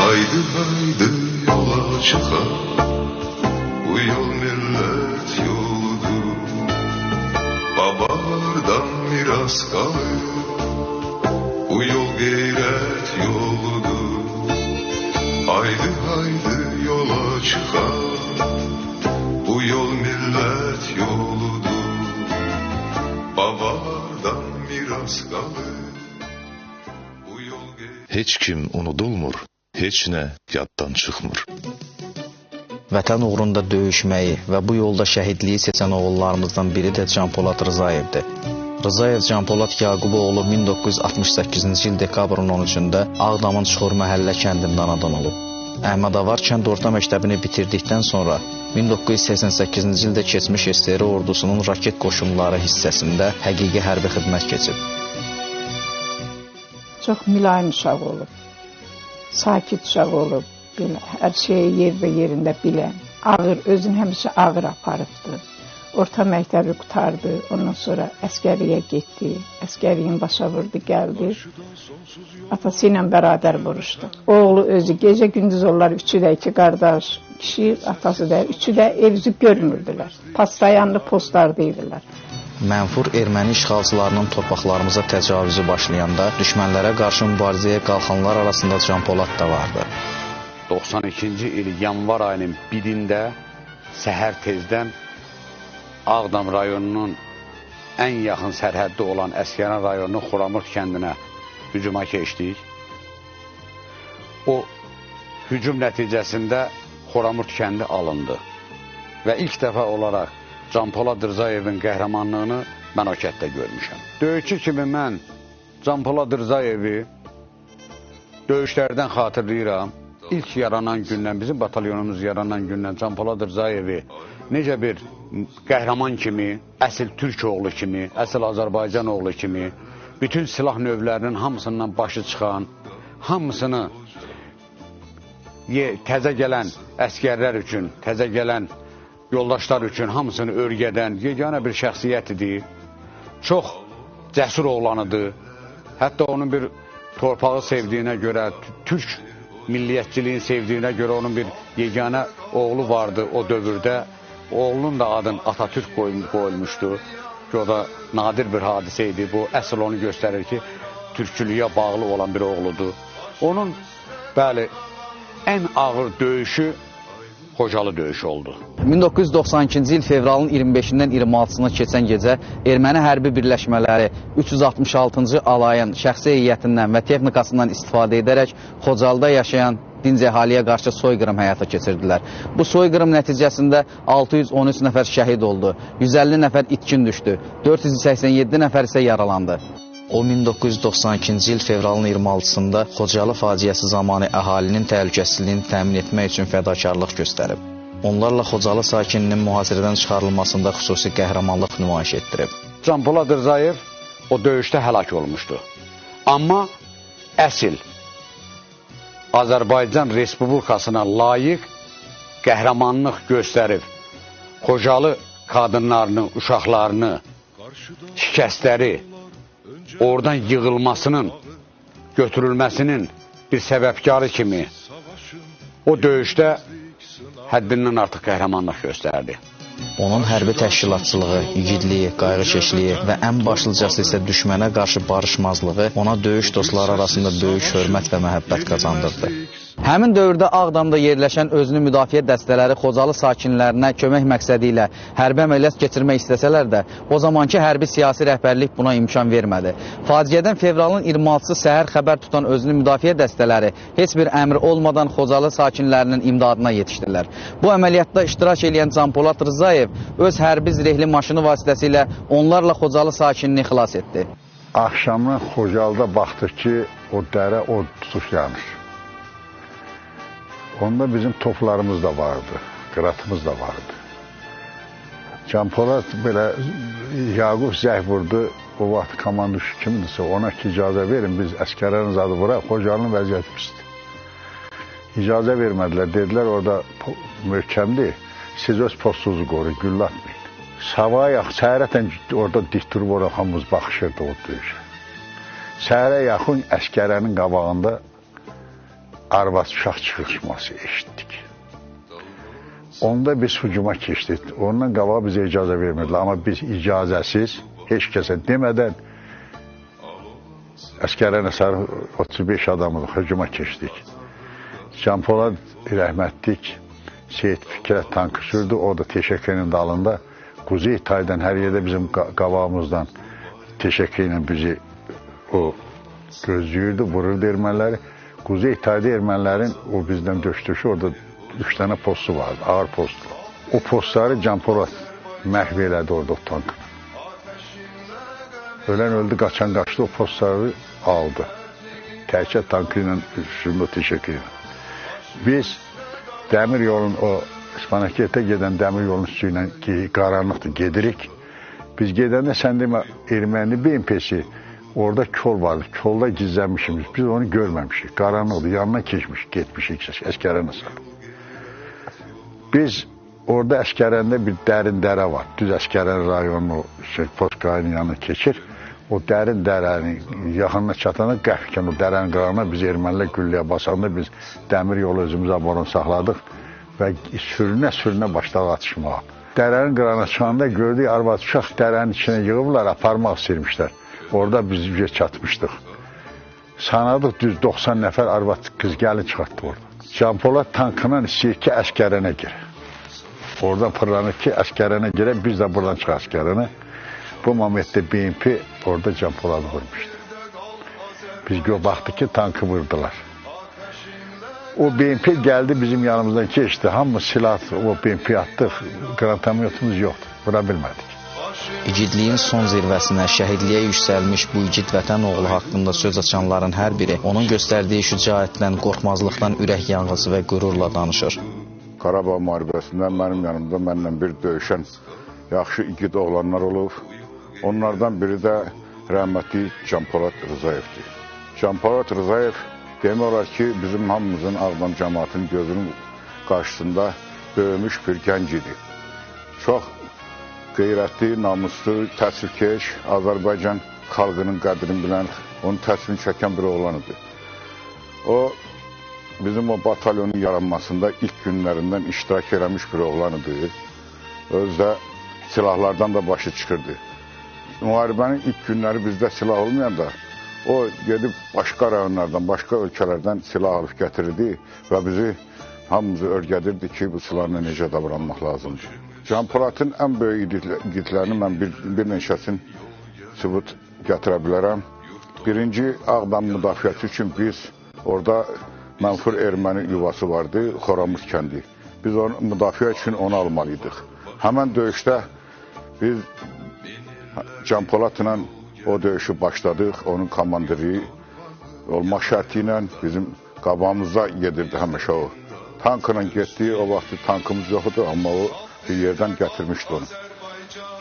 Haydi haydi yola çıkar, bu yol millet yoludur. Babalardan miras kalır, bu yol gayret yoludur. Haydi haydi yola çıkar, bu yol millet yoludur. Babalardan miras kalır, bu yol gayret. Heç kim unudulmur, heç nə yaddan çıxmır. Vətən uğrunda döyüşməyi və bu yolda şəhidliyi seçən oğullarımızdan biri də Can Polad Rızayevdir. Rızayev Can Polad Yaquboğlu 1968-ci il dekabrın 13-də Ağdamın Çuxur məhəllə kəndində anadan olub. Əhmədavar kənd orta məktəbini bitirdikdən sonra 1988-ci ildə keçmiş SSR ordusunun raket qoşunları hissəsində həqiqi hərbi xidmət keçib. Çox mülayim uşaq olub, sakit uşaq olub, hər şeyi yer və yerində bilən, ağır, özünü həmişə ağır aparıbdır. Orta məktəbi qutardı, ondan sonra əskəriyə getdi, əskəriyin başa vurdu, gəldi. Atası ilə bərabər vuruşdu. Oğlu özü, gecə gündüz onlar üçü də iki qardaş, kişi, atası da, üçü də evzi görmürdülər. Pastayanlı postlardaydılar. Mənfur erməni işğalçılarının torpaqlarımıza təcavüzü başlayanda düşmənlərə qarşı mübarizəyə qalxanlar arasında Can Polad da vardı. 92-ci il yanvar ayının 1-də səhər tezdən Ağdam rayonunun ən yaxın sərhəddi olan Əskəran rayonunun Xuramırd kəndinə hücuma keçdik. O hücum nəticəsində Xuramırd kəndi alındı və ilk dəfə olaraq Can Polad Rızayevin qəhrəmanlığını mən o kənddə görmüşəm. Döyüşçü kimi mən Can Polad Rızayevi döyüşlərdən xatırlayıram. İlk yaranan gündən, bizim batalyonumuz yaranan gündən Can Polad Rızayevi necə bir qəhrəman kimi, əsl türk oğlu kimi, əsl Azərbaycan oğlu kimi, bütün silah növlərinin hamısından başı çıxan, hamısını təzə gələn əskərlər üçün, təzə gələn yoldaşlar üçün hamısını örgədən yeganə bir şəxsiyyət idi. Çox cəsur oğlanıdır. Hətta onun bir torpağı sevdiyinə görə, türk milliyyətçiliyin sevdiyinə görə onun bir yeganə oğlu vardı o dövrdə. Oğlunun da adını Atatürk qoyulmuşdu ki, o da nadir bir hadisə idi. Bu əsl onu göstərir ki, türkçülüyə bağlı olan bir oğludur. Onun, bəli, ən ağır döyüşü Xocalı döyüşü oldu. 1992-ci il fevralın 25-dən 26-sına keçən gecə erməni hərbi birləşmələri 366-cı alayın şəxsi heyətindən və texnikasından istifadə edərək Xocalıda yaşayan dinc əhaliyə qarşı soyqırım həyata keçirdilər. Bu soyqırım nəticəsində 613 nəfər şəhid oldu, 150 nəfər itkin düşdü, 487 nəfər isə yaralandı. O 1992-ci il fevralın 26-sında Xocalı faciəsi zamanı əhalinin təhlükəsizliyini təmin etmək üçün fədakarlıq göstərib. Onlarla Xocalı sakininin mühasirədən çıxarılmasında xüsusi qəhrəmanlıq nümayiş etdirib. Can Polad Rızayev o döyüşdə həlak olmuşdu. Amma əsl Azərbaycan Respublikasına layiq qəhrəmanlıq göstərib Xocalı qadınlarını, uşaqlarını, şikəstləri oradan yığılmasının, götürülməsinin bir səbəbkarı kimi o döyüşdə həddindən artıq qəhrəmanlıq göstərdi. Onun hərbi təşkilatçılığı, igidliyi, qayğıkeşliyi və ən başlıcası isə düşmənə qarşı barışmazlığı ona döyüş dostları arasında böyük hörmət və məhəbbət qazandırdı. Həmin dövrdə Ağdamda yerləşən özünü müdafiə dəstələri Xocalı sakinlərinə kömək məqsədi ilə hərbi əməliyyat keçirmək istəsələr də, o zamanki hərbi siyasi rəhbərlik buna imkan vermədi. Faciədən fevralın 26-sı səhər xəbər tutan özünü müdafiə dəstələri heç bir əmr olmadan Xocalı sakinlərinin imdadına yetişdilər. Bu əməliyyatda iştirak edən Can Polad Rızayev öz hərbi zirehli maşını vasitəsilə onlarla Xocalı sakinini xilas etdi. Axşamdan Xocalıda baxdıq ki, o dərə od tutuş yanır. Onda bizim toplarımız da vardı, qıratımız da vardı. Can Polad belə Yaqub zəh vurdu, o vaxt komandoşu kimdirsə ona ki, icazə verin, biz əskərlərin adı vuraq, Xocalının vəziyyəti pisdir. İcazə vermədilər, dedilər orada möhkəmdir, siz öz postunuzu qoruyun, güllə atmayın. Sabah yaxın, səhərətən orada dik durub orada hamımız baxışırdı o döyüşə. Səhərə yaxın əskərlərin qabağında arvad-uşaq çıxışması eşitdik. Onda biz hücuma keçdik. Ondan qabağa bizə icazə vermədilər. Amma biz icazəsiz, heç kəsə demədən əskərənə sarı 35 adamı hücuma keçdik. Canpolad rəhmətlik Seyid Fikrət tankı sürdü. O da Teşekkür'ün dalında Kuzey Tay'dan hər yerdə bizim qabağımızdan Teşekkür'ün bizi o gözləyirdi, vururdu erməniləri. Kuzey Tay'da ermənilərin o bizdən döşdüşü orada 3 dənə postu vardı, ağır postu. O postları Canpolad məhv elədi orada o tankı. Ölən öldü, qaçan qaçdı, o postları aldı. Təkcə tankı ilə üstündə Teşekkür ilə. Biz dəmir yolun, o İspanakiyətə gedən dəmir yolun üstü ilə qaranlıqdır, gedirik. Biz gedəndə sən demə, erməni BMP-si orada kol vardı, kolda gizlənmişimiz. Biz onu görməmişik, qaranlıqdır, yanına keçmiş, getmişik əskərənə sarı. Biz orada əskərəndə bir dərin dərə var. Düz əskərən rayonunu Postqayının yanına keçir. O dərin dərənin yaxınına çatana qəfkən o dərənin qırağına biz ermənilər gülləyə basanda biz dəmir yolu özümüzə borun saxladıq və sürünə başladı atışmağa. Dərənin qırağına çıxanda gördük, arvad-uşaq dərənin içine yığıblar, aparmaq istəyirmişlər. Orada biz çatmışdıq. Sanadıq düz 90 nəfər arvad qız gəlin çıxartdı orada. Canpolad tankından istəyir ki, əskərənə girir. Oradan fırlanır ki, əskərənə girək, biz də buradan çıx əskərənə. Bu momentdə BMP orada Canpoladı vurmuşdu. Biz baxdıq ki, tankı vurdular. O BMP gəldi bizim yanımızdan keçdi. Hamı silah o BMP atdıq, qranatometumuz yoxdur, vura bilmədik. İgidliyin son zirvəsinə, şəhidliyə yüksəlmiş bu igid vətən oğlu haqqında söz açanların hər biri onun göstərdiyi şücaətdən, qorxmazlıqdan ürək yanğısı və qürurla danışır. Qarabağ müharibəsində mənim yanımda mənlə bir döyüşən yaxşı igid oğlanlar olub. Onlardan biri də rəhmətli Canpolad Rızayevdir. Canpolad Rızayev demək olar ki, bizim hamımızın Ağdam cəmaatının gözünün qarşısında böyümüş bir gənc idi. Çox qeyrətli, namuslu, təsvirkeş, Azərbaycan xalqının qədrini bilən, onun təsvirini çəkən bir oğlan idi. O, bizim o batalyonun yaranmasında ilk günlərindən iştirak eləmiş bir oğlan idi. Özdə silahlardan da başı çıxırdı. Müharibənin ilk günləri bizdə silah olmayanda, o gedib başqa rayonlardan, başqa ölkələrdən silah alıb gətirirdi və bizi hamımızı örgədirdi ki, bu silahla necə davranmaq lazımdır. Canpoladın ən böyük igidlərini mən bir neçəsini sübut gətirə bilərəm. Birinci, Ağdam müdafiəsi üçün biz orada mənfur erməni yuvası vardı, Xoramız kəndi. Biz onu müdafiə üçün onu almalıydıq. Həmən döyüşdə biz Canpoladla o döyüşü başladıq, onun komandiri olmaq şərti ilə bizim qabağımızda gedirdi həmişə o. Tankla getdi, o vaxtı tankımız yoxdu, amma o bir yerdən gətirmişdi onu.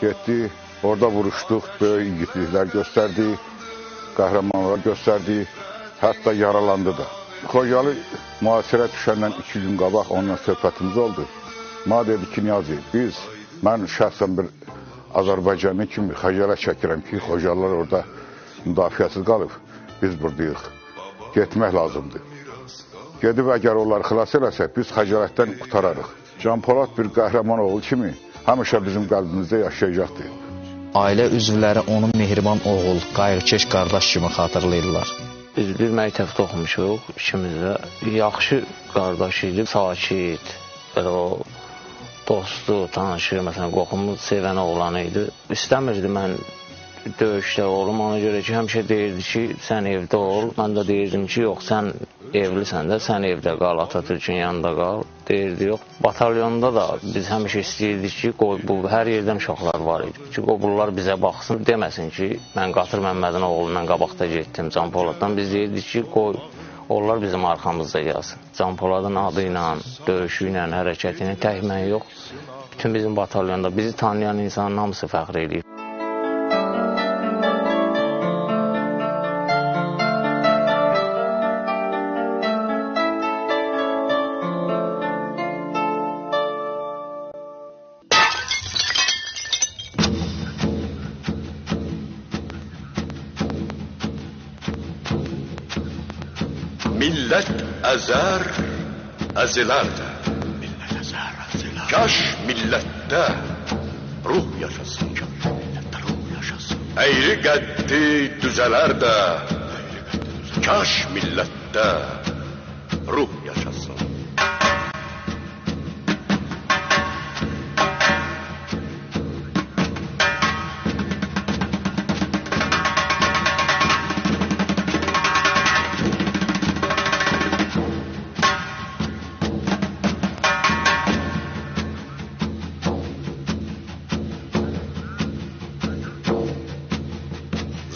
Getdi, orada vuruşduq, böyük igidliklər göstərdi, qəhrəmanlar göstərdi, hətta yaralandı da. Xocalı mühasirə düşəndən 2 gün qabaq onunla söhbətimiz oldu. Mənə dedi ki, Niyazi, mən şəxsən bir Azərbaycanlı kimi xəcələ çəkirəm ki, Xocalılar orada müdafiəsiz qalıb, biz buradayıq, getmək lazımdır. Gedib əgər onlar xilas eləsək, biz xəcalətdən qutararıq. Canpolad bir qəhrəman oğul kimi həmişə bizim qəlbimizdə yaşayacaqdır. Ailə üzvləri onu mehriban oğul, qayğıkeş qardaş kimi xatırlayırlar. Biz bir məktəbdə oxumuşuq, ikimiz də. Yaxşı qardaş idi, sakit, belə o dostu, tanışı, məsələn, qoxumu sevən oğlan idi. İstəmirdi mən döyüşdə olum, ona görə ki, həmişə deyirdi ki, sən evdə ol. Mən də deyirdim ki, yox, sən evlisən də, sən evdə qal, Atatürk'ün yanında qal. Deyirdi, yox, batalyonda da biz həmişə istəyirdik ki, bu hər yerdən uşaqlar var idi ki, bunlar bizə baxsın, deməsin ki, mən Qatır Məmmədin oğlundan qabaqda getdim Canpoladdan. Biz deyirdik ki, onlar bizim arxamızda gəlsin. Canpoladın adı ilə, döyüşü ilə, hərəkəti ilə tək mən yox, bütün bizim batalyonda bizi tanıyan insanın hamısı fəxr edir. Millet əzər, əzilər də. Kaş millətdə ruh yaşasın. Əyri qəddi düzələr də. Kaş millətdə ruh yaşasın.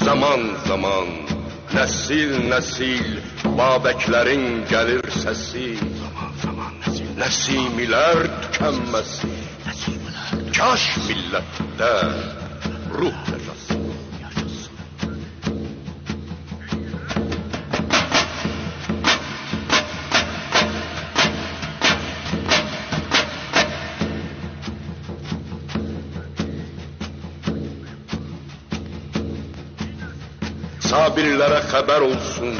Zaman zaman, nəsil nəsil, babəklərin gəlir səsi. Nəsimilər tükənməsi. Kaş millətdə ruh yaşasın. Sabirlərə xəbər olsun.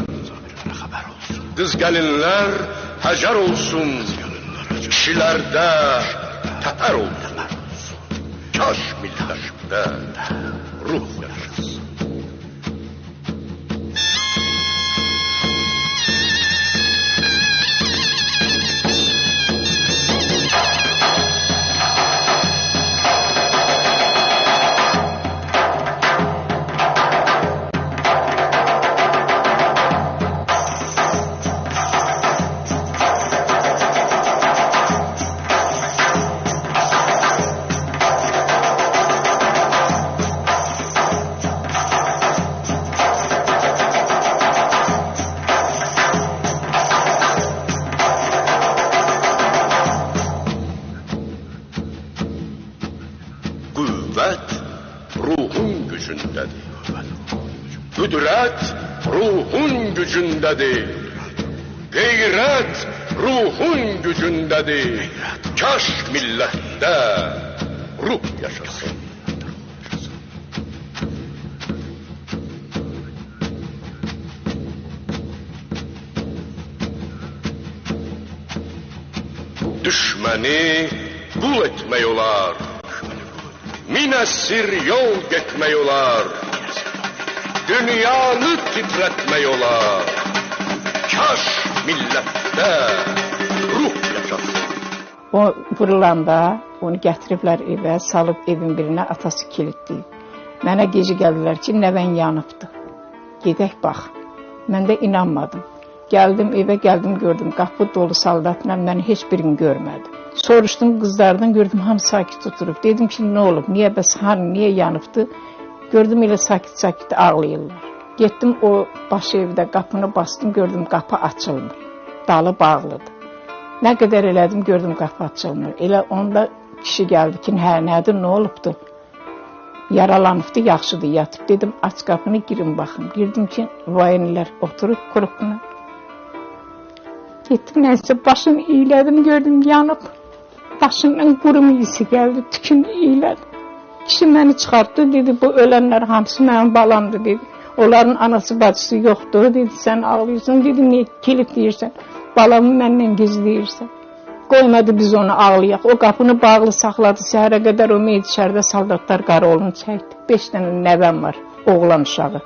Qız gəlinlər həcər olsun. Kişilərdə təpər olsun. Kaş millətdə ruh yaşasın. Qüvvət ruhun gücündədir. Qüdrət ruhun gücündədir. Qeyrət ruhun gücündədir. Kaş millətdə ruh yaşasın. Düşməni qul etmək olar. Min əsir yol getmək olar. Dünyanı titrətmək olar. Kaş millətdə ruh yaşasın. O vurulanda onu gətiriblər evə, salıb evin birinə, atası kilitləyib. Mənə gecə gəldilər ki, nəvən yanıbdı. Gedək bax. Mən də inanmadım. Gəldim evə, gördüm qapı dolu saldatla, mən heç birini görmədim. Soruşdum qızlardan, gördüm hamı sakit oturub. Dedim ki, nə olub, niyə bəs, niyə yanıbdı? Gördüm elə sakit ağlayırlar. Getdim o baş evdə qapını bastım, gördüm qapı açılmır. Dalı bağlıdır. Nə qədər elədim, gördüm qapı açılmır. Elə onda kişi gəldi ki, nədir, nə olubdu? Yaralanıbdı, yaxşıdır, yatıb. Dedim, aç qapını, girin baxın. Girdim ki, vayenlər oturub qurupuna. Getdim, nəsə başını iylədim, gördüm yanıb. Başından qurum iyisi gəldi, tükünü iylədi. Kişi məni çıxartdı, dedi, bu ölənlər hamısı mənim balamdır, dedi. Onların anası, bacısı yoxdur, dedi, sən ağlıyorsun, dedi, niyə kilit deyirsən, balamı məndən gizləyirsən. Qoymadı biz onu ağlayaq, o qapını bağlı saxladı, səhərə qədər o meyit içərdə saldatlar qarolunu çəkdi. 5 dənə nəvəm var, oğlan uşağı.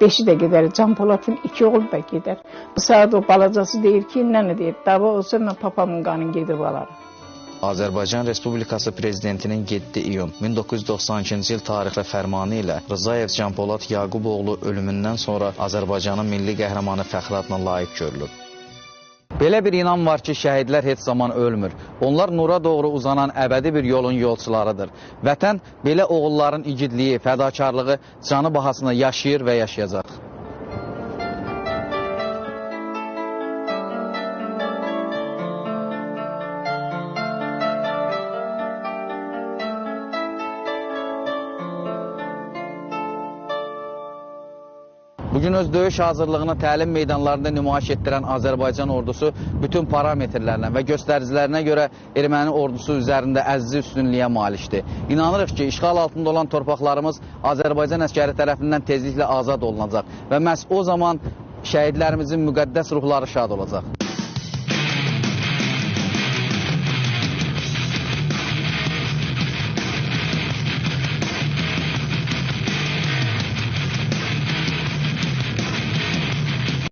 5-i də gedər, Can Poladın 2 oğlu da gedər. Bu saat o balacası deyir ki, nənə deyir, dava olsa mən papamın qanını gedib alarım. Azərbaycan Respublikası Prezidentinin 7 iyun 1992-ci il tarixli fərmanı ilə Rzayev Can Polad Yaquboğlu ölümündən sonra Azərbaycanın milli qəhrəmanı fəxri adına layiq görülüb. Belə bir inan var ki, şəhidlər heç zaman ölmür. Onlar nura doğru uzanan əbədi bir yolun yolçularıdır. Vətən belə oğulların igidliyi, fədakarlığı canı bahasına yaşayır və yaşayacaq. Bugün öz döyüş hazırlığını təlim meydanlarında nümayiş etdirən Azərbaycan ordusu bütün parametrlərlə və göstəricilərinə görə erməni ordusu üzərində əziz üstünlüyə malikdir. İnanırıq ki, işğal altında olan torpaqlarımız Azərbaycan əskəri tərəfindən tezliklə azad olunacaq və məhz o zaman şəhidlərimizin müqəddəs ruhları şad olacaq.